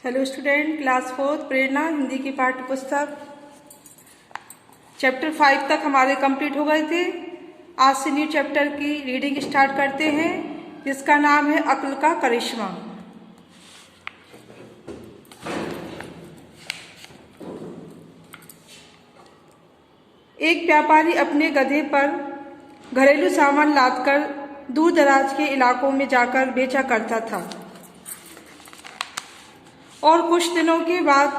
Hello student, class 4 प्रेरणा हिंदी की पाठ्य पुस्तक चैप्टर 5 तक हमारे कंप्लीट हो गए थे। आज से न्यू चैप्टर की रीडिंग स्टार्ट करते हैं, जिसका नाम है अक्ल का करिश्मा। एक व्यापारी अपने गधे पर घरेलू सामान लादकर दूर दराज के इलाकों में जाकर बेचा करता था और कुछ दिनों के बाद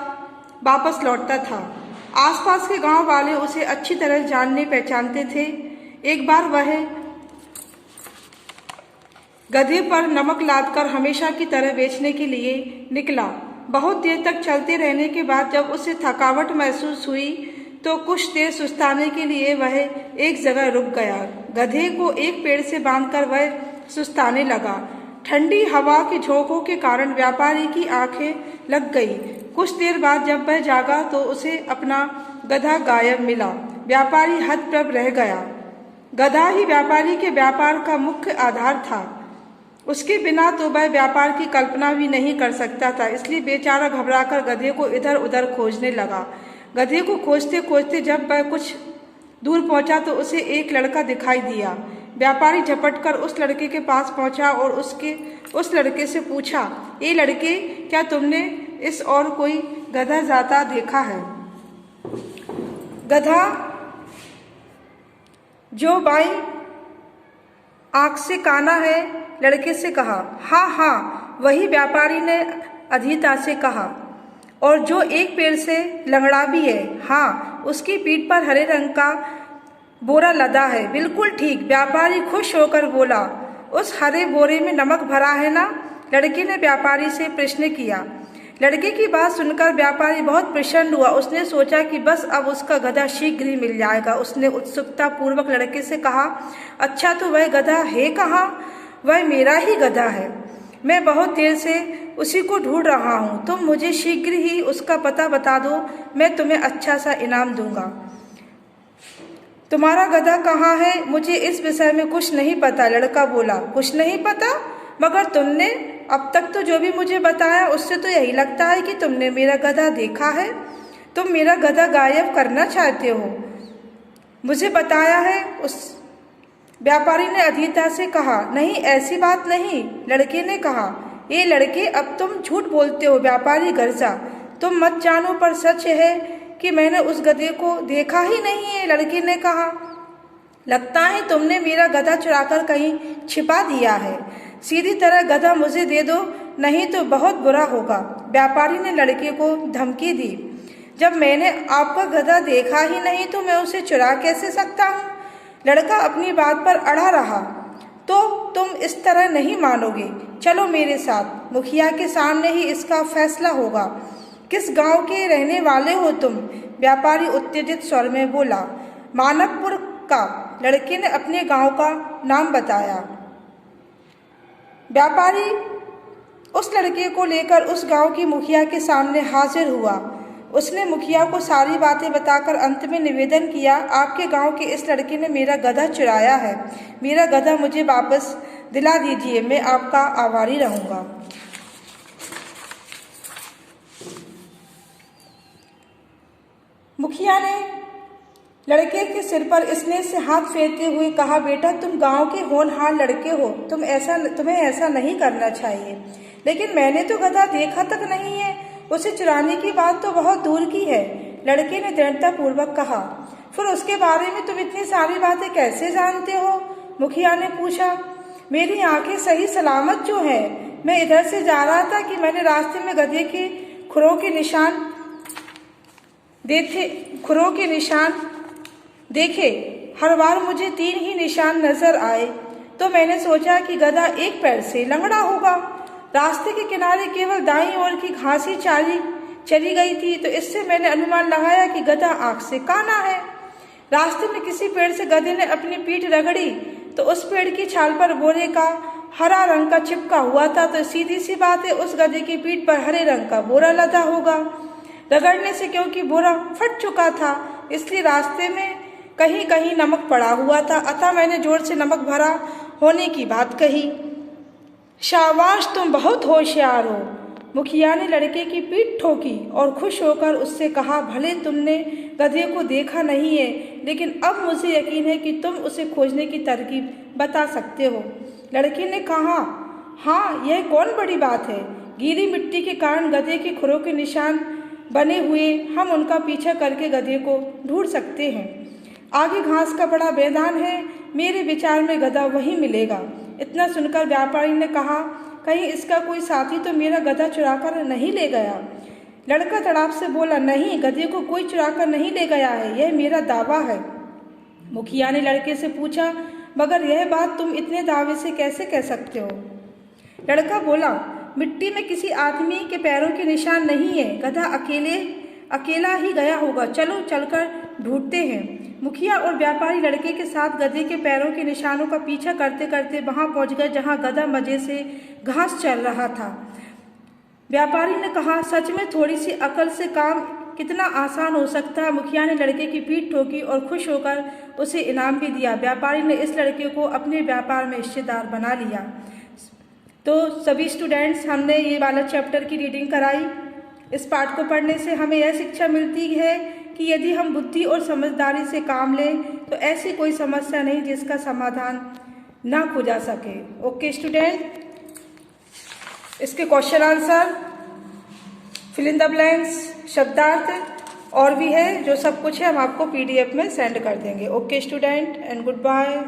वापस लौटता था। आसपास के गांव वाले उसे अच्छी तरह जानने पहचानते थे। एक बार वह गधे पर नमक लादकर हमेशा की तरह बेचने के लिए निकला। बहुत देर तक चलते रहने के बाद जब उसे थकावट महसूस हुई तो कुछ देर सुस्ताने के लिए वह एक जगह रुक गया। गधे को एक पेड़ से बांधकर वह सुस्ताने लगा। ठंडी हवा के झोंकों के कारण व्यापारी की आंखें लग गई। कुछ देर बाद जब वह जागा तो उसे अपना गधा गायब मिला। व्यापारी हतप्रभ रह गया। गधा ही व्यापारी के व्यापार का मुख्य आधार था। उसके बिना तो वह व्यापार की कल्पना भी नहीं कर सकता था। इसलिए बेचारा घबराकर गधे को इधर उधर खोजने लगा। गधे को खोजते खोजते जब वह कुछ दूर पहुंचा तो उसे एक लड़का दिखाई दिया। व्यापारी झपटकर उस लड़के के पास पहुंचा और उस लड़के से पूछा, ये लड़के, क्या तुमने इस और कोई गधा जाता देखा है? गधा जो बाई आंख से काना है, लड़के से कहा। हाँ हाँ, वही, व्यापारी ने अधीरता से कहा। और जो एक पैर से लंगड़ा भी है? हाँ, उसकी पीठ पर हरे रंग का बोरा लदा है। बिल्कुल ठीक, व्यापारी खुश होकर बोला। उस हरे बोरे में नमक भरा है ना? लड़के ने व्यापारी से प्रश्न किया। लड़के की बात सुनकर व्यापारी बहुत प्रसन्न हुआ। उसने सोचा कि बस अब उसका गधा शीघ्र ही मिल जाएगा। उसने उत्सुकता पूर्वक लड़के से कहा, अच्छा, तो वह गधा है कहाँ? वह मेरा ही गधा है। मैं बहुत देर से उसी को ढूंढ रहा हूँ। तुम मुझे शीघ्र ही उसका पता बता दो, मैं तुम्हें अच्छा सा इनाम दूंगा। तुम्हारा गधा कहाँ है? मुझे इस विषय में कुछ नहीं पता, लड़का बोला। कुछ नहीं पता? मगर तुमने अब तक तो जो भी मुझे बताया उससे तो यही लगता है कि तुमने मेरा गधा देखा है। तुम मेरा गधा गायब करना चाहते हो, मुझे बताया है, उस व्यापारी ने अधीरता से कहा। नहीं, ऐसी बात नहीं, लड़के ने कहा। ये लड़के, अब तुम झूठ बोलते हो, व्यापारी गरजा। तुम मत जानो, पर सच है कि मैंने उस गधे को देखा ही नहीं है, लड़के ने कहा। लगता है तुमने मेरा गधा चुराकर कहीं छिपा दिया है। सीधी तरह गधा मुझे दे दो, नहीं तो बहुत बुरा होगा, व्यापारी ने लड़के को धमकी दी। जब मैंने आपका गधा देखा ही नहीं तो मैं उसे चुरा कैसे सकता हूँ? लड़का अपनी बात पर अड़ा रहा। तो तुम इस तरह नहीं मानोगे, चलो मेरे साथ, मुखिया के सामने ही इसका फैसला होगा। किस गांव के रहने वाले हो तुम? व्यापारी उत्तेजित स्वर में बोला। मानकपुर का, लड़के ने अपने गांव का नाम बताया। व्यापारी उस लड़के को लेकर उस गांव की मुखिया के सामने हाजिर हुआ। उसने मुखिया को सारी बातें बताकर अंत में निवेदन किया, आपके गांव के इस लड़के ने मेरा गधा चुराया है। मेरा गधा मुझे वापस दिला दीजिए, मैं आपका आभारी रहूंगा। मुखिया ने लड़के के सिर पर स्नेह से हाथ फेरते हुए कहा, बेटा, तुम गांव के होनहार लड़के हो, तुम्हें ऐसा नहीं करना चाहिए। लेकिन मैंने तो गधा देखा तक नहीं है, उसे चुराने की बात तो बहुत दूर की है, लड़के ने दृढ़ता पूर्वक कहा। फिर उसके बारे में तुम इतनी सारी बातें कैसे जानते हो? मुखिया ने पूछा। मेरी आंखें सही सलामत जो है, मैं इधर से जा रहा था कि मैंने रास्ते में गधे के खुरों के निशान देखे। हर बार मुझे 3 ही निशान नजर आए, तो मैंने सोचा कि गधा एक पैर से लंगड़ा होगा। रास्ते के किनारे केवल दाईं ओर की घास ही चली गई थी, तो इससे मैंने अनुमान लगाया कि गधा आंख से काना है। रास्ते में किसी पेड़ से गधे ने अपनी पीठ रगड़ी तो उस पेड़ की छाल पर बोरे का हरा रंग का चिपका हुआ था, तो सीधी सी बात है, उस गधे की पीठ पर हरे रंग का बोरा लदा होगा। रगड़ने से क्योंकि बोरा फट चुका था, इसलिए रास्ते में कहीं कहीं नमक पड़ा हुआ था, अतः मैंने जोर से नमक भरा होने की बात कही। शाबाश, तुम बहुत होशियार हो, मुखिया ने लड़के की पीठ ठोकी और खुश होकर उससे कहा, भले तुमने गधे को देखा नहीं है, लेकिन अब मुझे यकीन है कि तुम उसे खोजने की तरकीब बता सकते हो। लड़के ने कहा, हाँ, यह कौन बड़ी बात है। गीली मिट्टी के कारण गधे के खुरों के निशान बने हुए, हम उनका पीछा करके गधे को ढूंढ सकते हैं। आगे घास का बड़ा मैदान है, मेरे विचार में गधा वहीं मिलेगा। इतना सुनकर व्यापारी ने कहा, कहीं इसका कोई साथी तो मेरा गधा चुराकर नहीं ले गया। लड़का तड़ाप से बोला, नहीं, गधे को कोई चुराकर नहीं ले गया है, यह मेरा दावा है। मुखिया ने लड़के से पूछा, मगर यह बात तुम इतने दावे से कैसे कह सकते हो। लड़का बोला, मिट्टी में किसी आदमी के पैरों के निशान नहीं है, गधा अकेला ही गया होगा, चलो चलकर ढूंढते हैं। मुखिया और व्यापारी लड़के के साथ गधे के पैरों के निशानों का पीछा करते करते वहां पहुंच गए जहां गधा मजे से घास चल रहा था। व्यापारी ने कहा, सच में थोड़ी सी अकल से काम कितना आसान हो सकता है। मुखिया ने लड़के की पीठ ठोकी और खुश होकर उसे इनाम भी दिया। व्यापारी ने इस लड़के को अपने व्यापार में हिस्सेदार बना लिया। तो सभी स्टूडेंट्स, हमने ये वाला चैप्टर की रीडिंग कराई। इस पाठ को पढ़ने से हमें यह शिक्षा मिलती है कि यदि हम बुद्धि और समझदारी से काम लें तो ऐसी कोई समस्या नहीं जिसका समाधान ना खोजा सके। ओके स्टूडेंट, इसके question answer, fill in the blanks, शब्दार्थ और भी है, जो सब कुछ है हम आपको PDF में सेंड कर देंगे। Okay student, and good bye.